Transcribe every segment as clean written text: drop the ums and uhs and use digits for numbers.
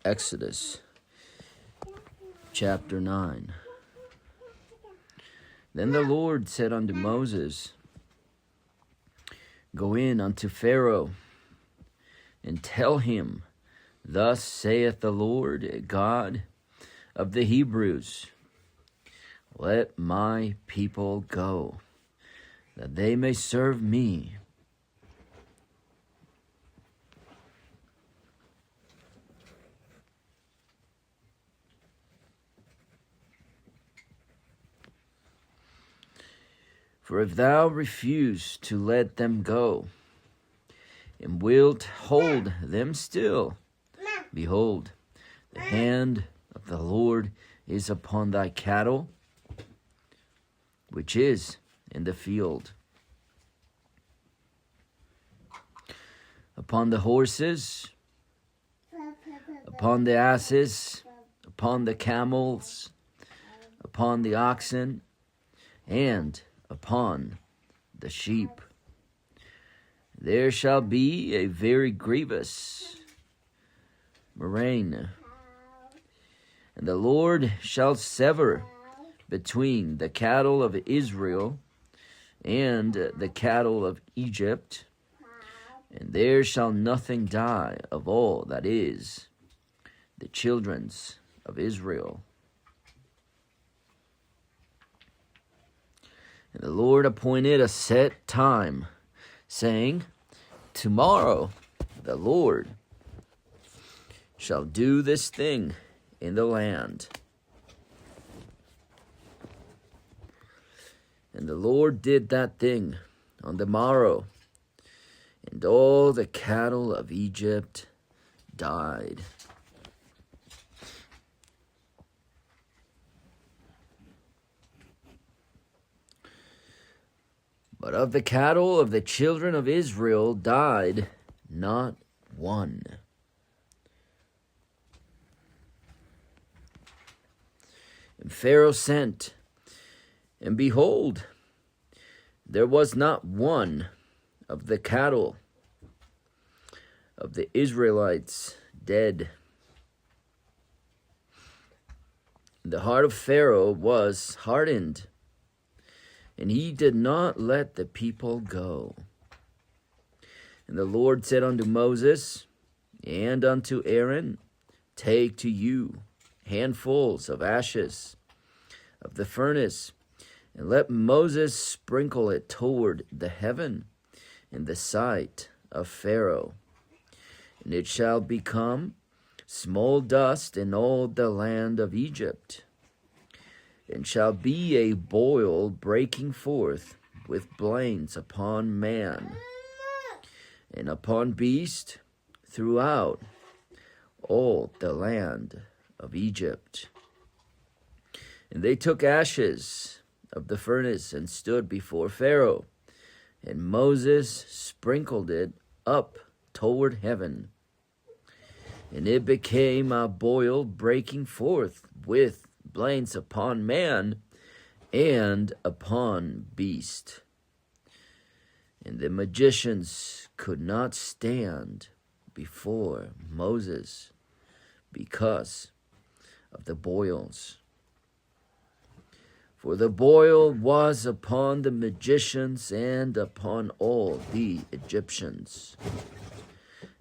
Exodus chapter 9. Then the Lord said unto Moses, Go in unto Pharaoh, and tell him, Thus saith the Lord God of the Hebrews, Let my people go, that they may serve me. For if thou refuse to let them go, and wilt hold them still, behold, the hand of the Lord is upon thy cattle, which is in the field, upon the horses, upon the asses, upon the camels, upon the oxen, and upon the sheep. There shall be a very grievous murrain, and the Lord shall sever between the cattle of Israel and the cattle of Egypt, and there shall nothing die of all that is the children's of Israel. And the Lord appointed a set time, saying, Tomorrow the Lord shall do this thing in the land. And the Lord did that thing on the morrow, and all the cattle of Egypt died. But of the cattle of the children of Israel died not one. And Pharaoh sent, and behold, there was not one of the cattle of the Israelites dead. The heart of Pharaoh was hardened, and he did not let the people go. And the Lord said unto Moses and unto Aaron, Take to you handfuls of ashes of the furnace, and let Moses sprinkle it toward the heaven in the sight of Pharaoh. And it shall become small dust in all the land of Egypt, and shall be a boil breaking forth with blains upon man and upon beast throughout all the land of Egypt. And they took ashes of the furnace and stood before Pharaoh, and Moses sprinkled it up toward heaven. And it became a boil breaking forth with blains upon man and upon beast. And the magicians could not stand before Moses because of the boils. For the boil was upon the magicians and upon all the Egyptians.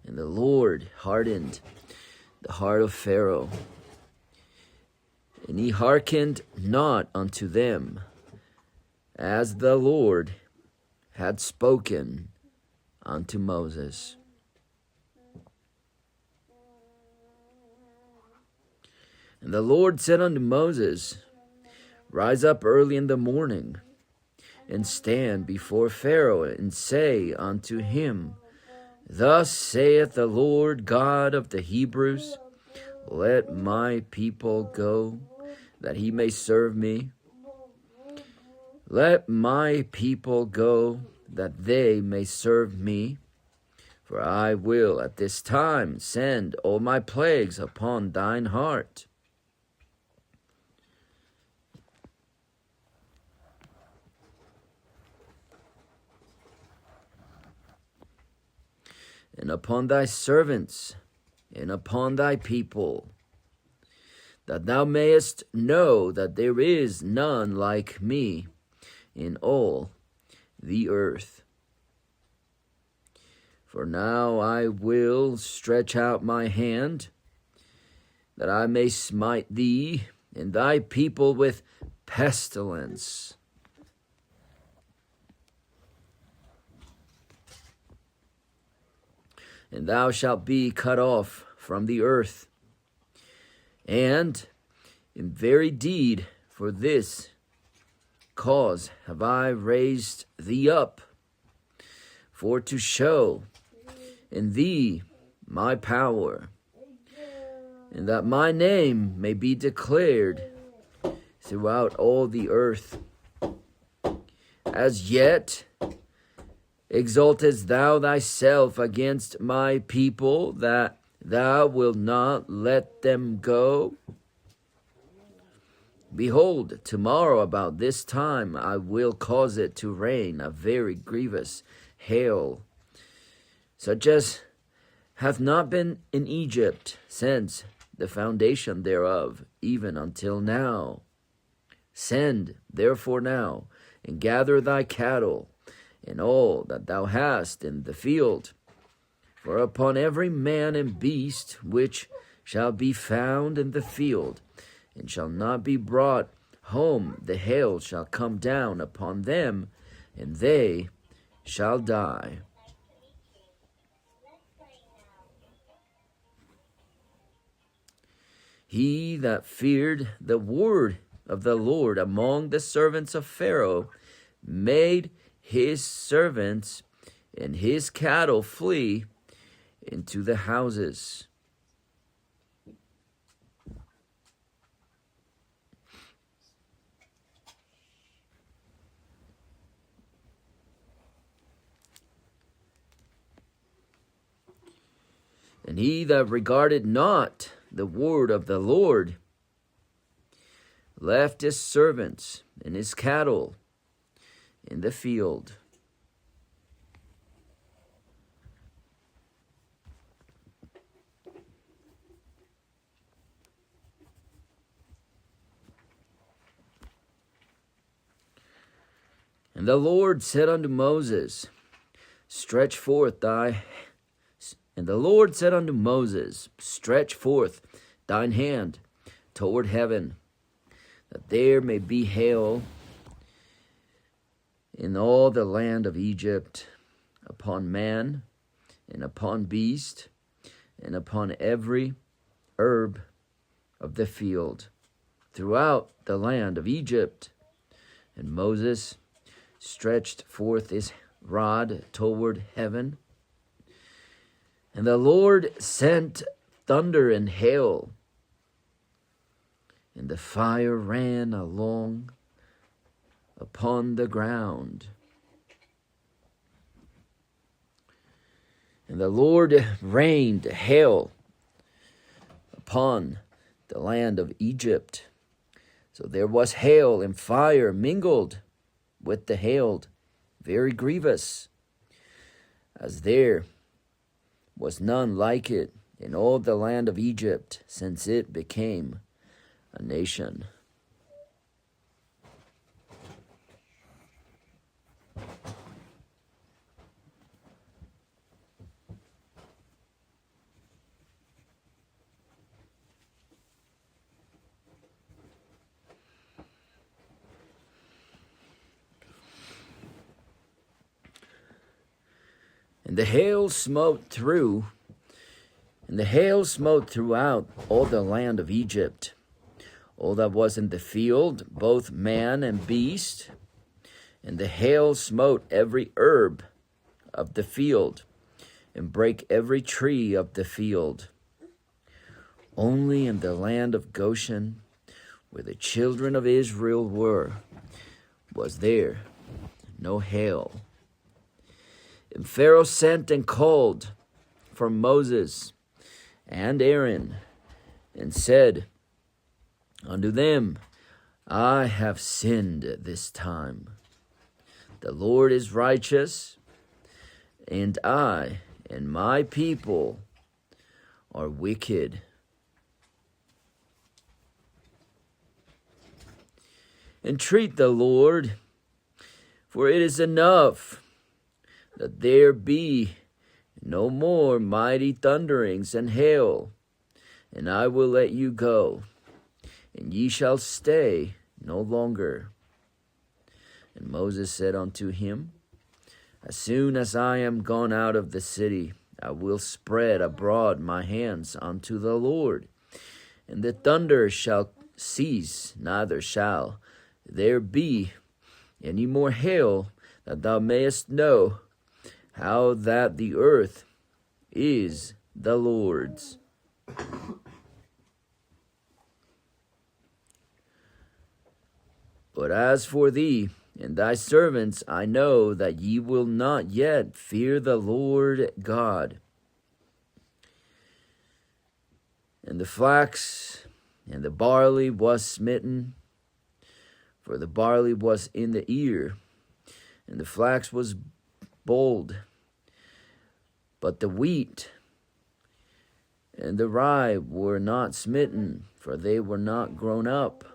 And the Lord hardened the heart of Pharaoh, and he hearkened not unto them, as the Lord had spoken unto Moses. And the Lord said unto Moses, Rise up early in the morning, and stand before Pharaoh, and say unto him, Thus saith the Lord God of the Hebrews, Let my people go, that he may serve me. Let my people go, that they may serve me. For I will at this time send all my plagues upon thine heart. And upon thy servants, and upon thy people, that thou mayest know that there is none like me in all the earth. For now I will stretch out my hand, that I may smite thee and thy people with pestilence. And thou shalt be cut off from the earth. And in very deed for this cause have I raised thee up, for to show in thee my power, and that my name may be declared throughout all the earth. As yet exaltest thou thyself against my people, that thou wilt not let them go? Behold, tomorrow about this time I will cause it to rain a very grievous hail, such as hath not been in Egypt since the foundation thereof, even until now. Send therefore now, and gather thy cattle, and all that thou hast in the field. For upon every man and beast which shall be found in the field, and shall not be brought home, the hail shall come down upon them, and they shall die. He that feared the word of the Lord among the servants of Pharaoh made his servants and his cattle flee into the houses. And he that regarded not the word of the Lord left his servants and his cattle in the field. And the Lord said unto Moses, Stretch forth thine hand toward heaven, that there may be hail in all the land of Egypt, upon man, and upon beast, and upon every herb of the field, throughout the land of Egypt. And Moses stretched forth his rod toward heaven, and the Lord sent thunder and hail, and the fire ran along upon the ground. And the Lord rained hail upon the land of Egypt. So there was hail and fire mingled with the hail, very grievous, as there was none like it in all the land of Egypt, since it became a nation. And the hail smote throughout all the land of Egypt, all that was in the field, both man and beast. And the hail smote every herb of the field, and brake every tree of the field. Only in the land of Goshen, where the children of Israel were, was there no hail. And Pharaoh sent and called for Moses and Aaron, and said unto them, I have sinned this time. The Lord is righteous, and I and my people are wicked. Entreat the Lord, for it is enough that there be no more mighty thunderings and hail, and I will let you go, and ye shall stay no longer. And Moses said unto him, As soon as I am gone out of the city, I will spread abroad my hands unto the Lord, and the thunder shall cease, neither shall there be any more hail, that thou mayest know how that the earth is the Lord's. But as for thee and thy servants, I know that ye will not yet fear the Lord God. And the flax and the barley was smitten, for the barley was in the ear, and the flax was bold. But the wheat and the rye were not smitten, for they were not grown up.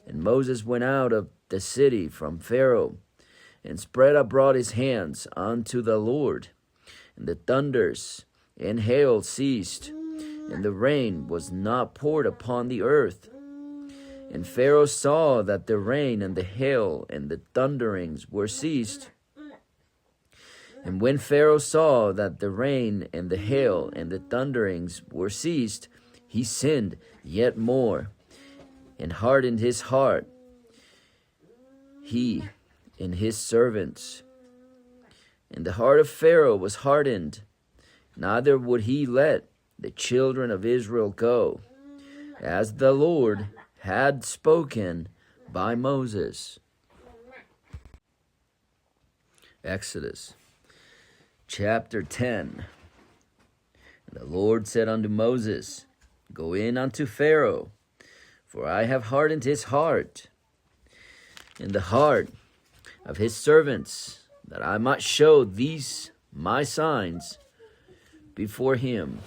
And Moses went out of the city from Pharaoh, and spread abroad his hands unto the Lord. And the thunders and hail ceased, and the rain was not poured upon the earth. And Pharaoh saw that the rain and the hail and the thunderings were ceased. And when Pharaoh saw that the rain and the hail and the thunderings were ceased, he sinned yet more, and hardened his heart, he and his servants. And the heart of Pharaoh was hardened, neither would he let the children of Israel go, as the Lord had spoken by Moses. Exodus chapter 10. And the Lord said unto Moses, Go in unto Pharaoh, for I have hardened his heart, and the heart of his servants, that I might show these my signs before him.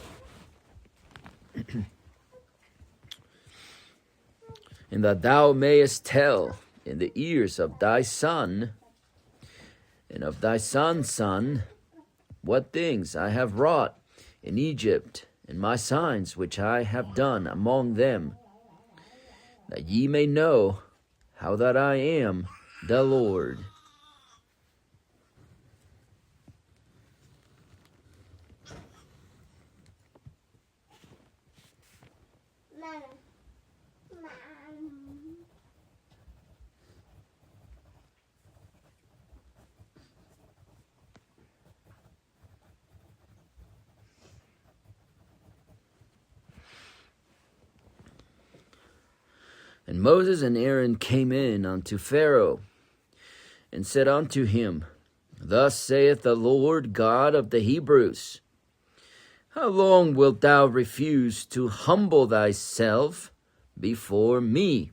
And that thou mayest tell in the ears of thy son and of thy son's son what things I have wrought in Egypt, and my signs which I have done among them, that ye may know how that I am the Lord. And Moses and Aaron came in unto Pharaoh, and said unto him, Thus saith the Lord God of the Hebrews, How long wilt thou refuse to humble thyself before me?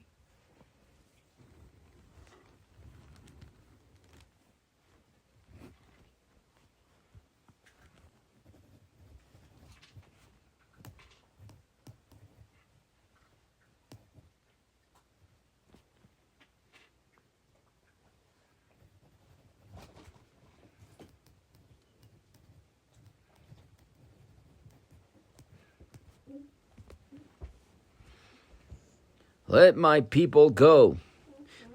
Let my people go,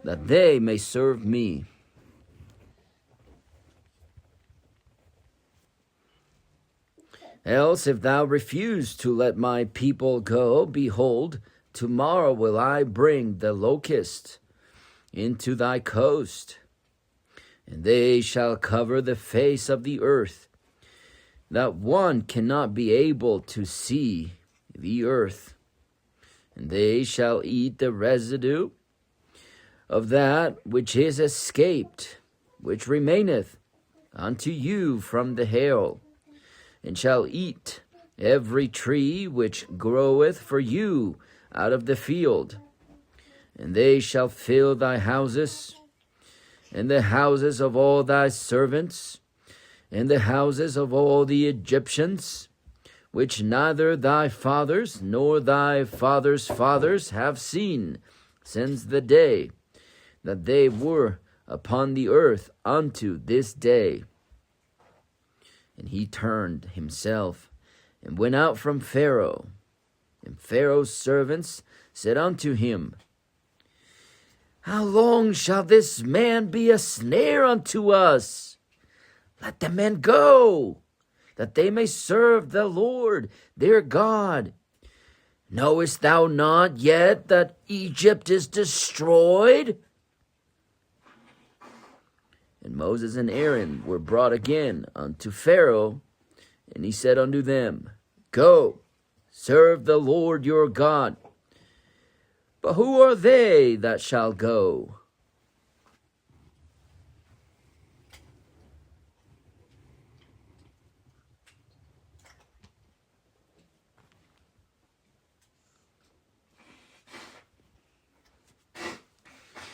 that they may serve me. Else, if thou refuse to let my people go, behold, tomorrow will I bring the locust into thy coast, and they shall cover the face of the earth, that one cannot be able to see the earth. And they shall eat the residue of that which is escaped, which remaineth unto you from the hail, and shall eat every tree which groweth for you out of the field. And they shall fill thy houses, and the houses of all thy servants, and the houses of all the Egyptians, which neither thy fathers nor thy fathers' fathers have seen, since the day that they were upon the earth unto this day. And he turned himself and went out from Pharaoh. And Pharaoh's servants said unto him, How long shall this man be a snare unto us? Let the men go, that they may serve the Lord their God. Knowest thou not yet that Egypt is destroyed? And Moses and Aaron were brought again unto Pharaoh, and he said unto them, Go, serve the Lord your God. But who are they that shall go?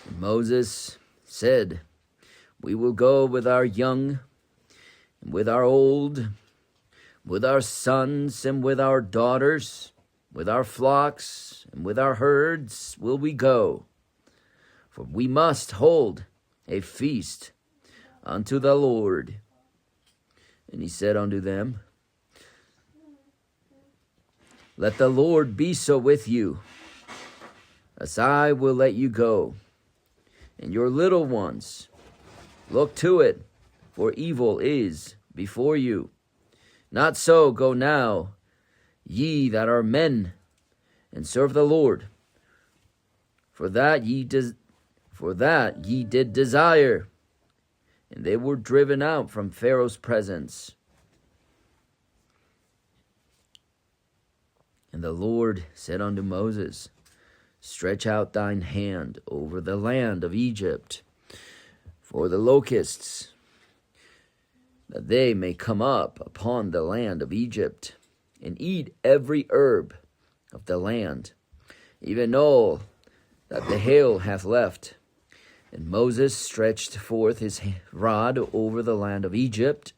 And Moses said, We will go with our young, and with our old, with our sons and with our daughters, with our flocks and with our herds will we go. For we must hold a feast unto the Lord. And he said unto them, Let the Lord be so with you, as I will let you go. And your little ones, look to it, for evil is before you. Not so go now, ye that are men, and serve the Lord. For that ye did desire. And they were driven out from Pharaoh's presence. And the Lord said unto Moses, Stretch out thine hand over the land of Egypt, for the locusts, that they may come up upon the land of Egypt, and eat every herb of the land, even all that the hail hath left. And Moses stretched forth his rod over the land of Egypt,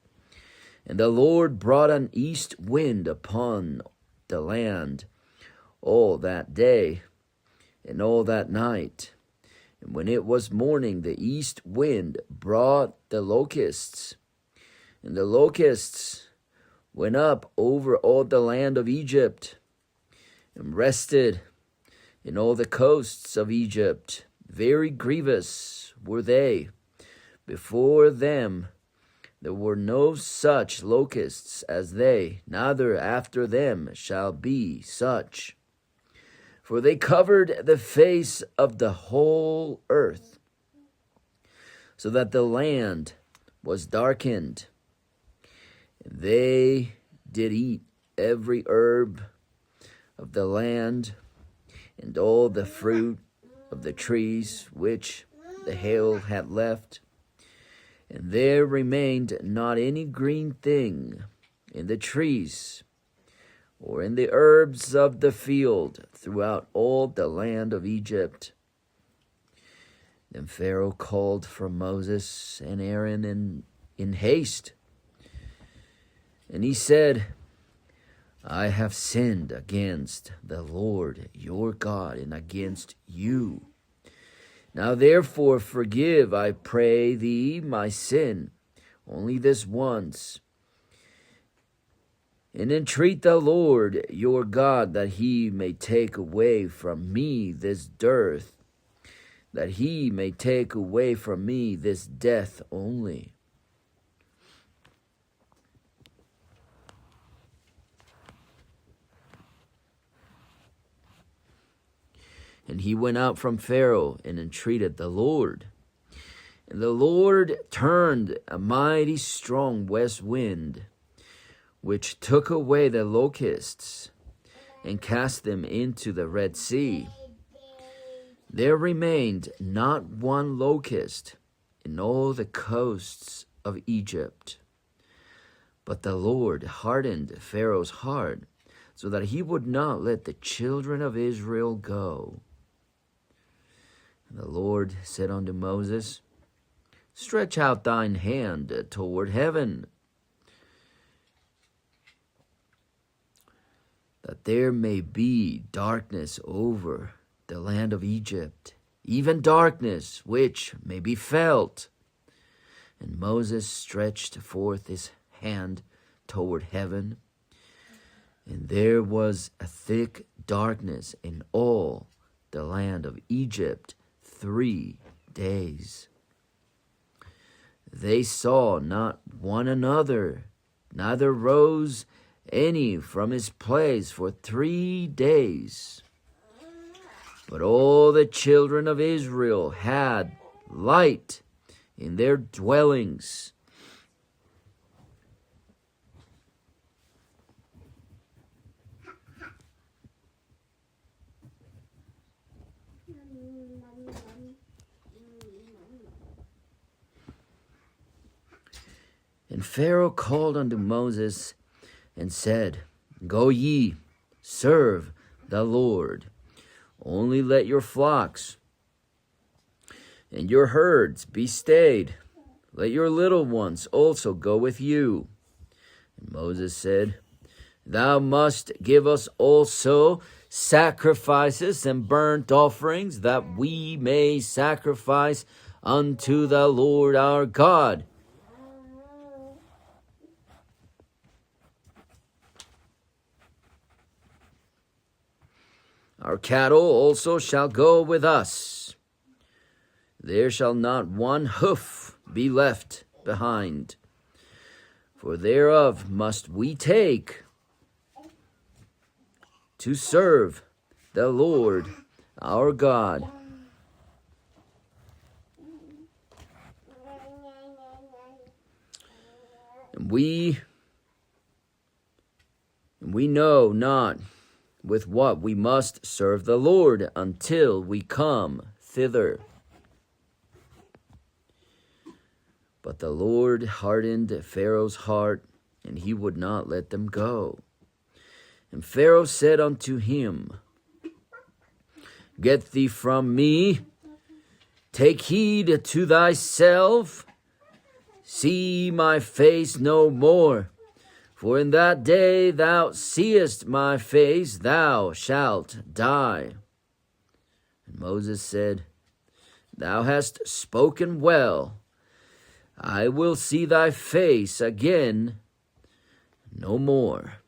and the Lord brought an east wind upon the land all that day and all that night. And when it was morning, the east wind brought the locusts, and the locusts went up over all the land of Egypt, and rested in all the coasts of Egypt. Very grievous were they. Before them there were no such locusts as they, neither after them shall be such. For they covered the face of the whole earth, so that the land was darkened. They did eat every herb of the land, and all the fruit of the trees which the hail had left. And there remained not any green thing in the trees, or in the herbs of the field, throughout all the land of Egypt. Then Pharaoh called for Moses and Aaron in haste. And he said, I have sinned against the Lord your God and against you. Now therefore forgive, I pray thee, my sin, only this once. And entreat the Lord your God that he may take away from me this dearth, that he may take away from me this death only. And he went out from Pharaoh and entreated the Lord. And the Lord turned a mighty strong west wind, which took away the locusts and cast them into the Red Sea. There remained not one locust in all the coasts of Egypt. But the Lord hardened Pharaoh's heart, so that he would not let the children of Israel go. And the Lord said unto Moses, Stretch out thine hand toward heaven, that there may be darkness over the land of Egypt, even darkness which may be felt. And Moses stretched forth his hand toward heaven, and there was a thick darkness in all the land of Egypt 3 days. They saw not one another, neither rose any from his place for 3 days. But all the children of Israel had light in their dwellings. And Pharaoh called unto Moses and said, Go ye, serve the Lord. Only let your flocks and your herds be stayed. Let your little ones also go with you. And Moses said, Thou must give us also sacrifices and burnt offerings, that we may sacrifice unto the Lord our God. Our cattle also shall go with us. There shall not one hoof be left behind, for thereof must we take to serve the Lord our God. And we know not with what we must serve the Lord until we come thither. But the Lord hardened Pharaoh's heart, and he would not let them go. And Pharaoh said unto him, Get thee from me, take heed to thyself, see my face no more. For in that day thou seest my face, thou shalt die. And Moses said, Thou hast spoken well. I will see thy face again no more.